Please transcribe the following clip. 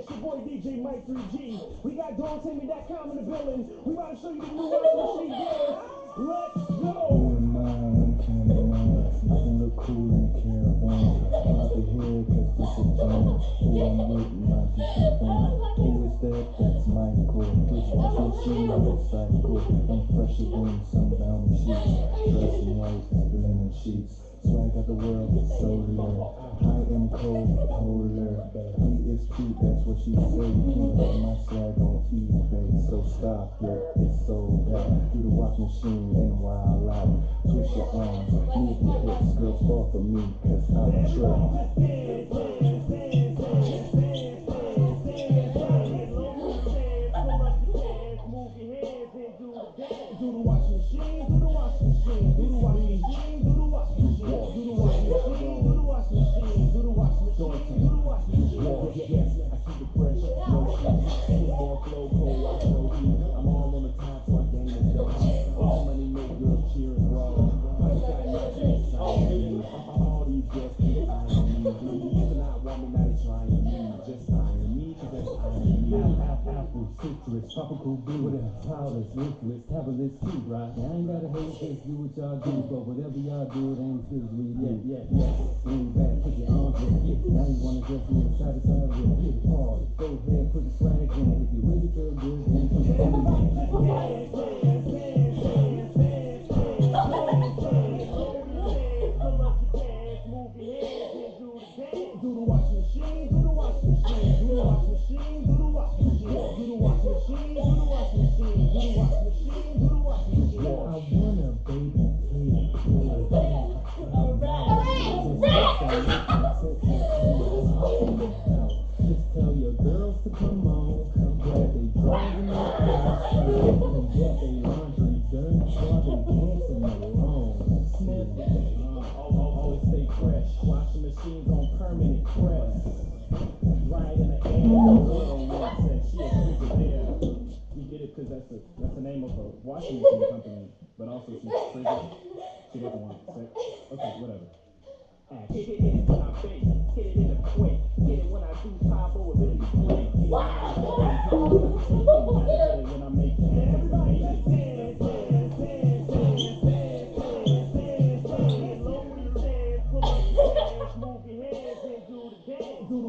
It's your boy DJ Mike 3G. We got Dawn Timmy that calm in the building. We about to show you the new washing machine. Yeah, let's go. Nothing look cool in the caravan. Pop it here, cause this is John. Who I'm with, my decent friend. Who is that? That's Michael. This washing machine like a cycle. I'm fresher than sundown sheets. Dressed in white, linen sheets. Swag got the world solar. I am cold, polar. He is cute, that's what she say. You can't buy my swag on eBay. So stop it, it's sold out. Do the washing machine and wild out. Twist your arms, move your hips, girls fall for me, cause I'm a Do the washing machine, do the washing machine, do the washing machine, do the washing machine, do the washing machine, do the washing machine, do the washing machine, do the washing machine. yes, I keep it fresh, no shit. More flow, cold, I show you. I'm all on the top, so I gain the dough. All money make girls cheer and brawl. I got nothing inside me. All these girls keep eyeing me. You used to not want me, now they trying me. Just eyeing me, cause that's eyeing me. Apple, citrus, tropical blue, with powders, ruthless, tablet too, right? I ain't gotta hate this, do what y'all do, but whatever y'all do, it ain't as we do. Yeah. Lean back, put your arms in it. Now you wanna just move side to side with it. Pause, go ahead, put the swag in it. If you really feel good, then put your hand in it. Do the washing machine, do the washing machine, do the washing machine, do the washing machine, do the washing machine, do the washing machine, do the washing machine, do the washing machine. I want a baby kid. Just tell your girls to come on, grab they drawers in their car, and get they laundry done while they dancing alone. Always stay fresh. Washing machines on permanent press. Right in the air. Girl once said she a there. You get it because that's the name of a washing machine company, but also she's frigid. She doesn't want sex. Okay, whatever. Hit it in when I bake, hit it in the quake, hit it when I do pop or ability play. When I make everybody dance, lower your dance, pull up your dance, move your hands and do the dance. Do the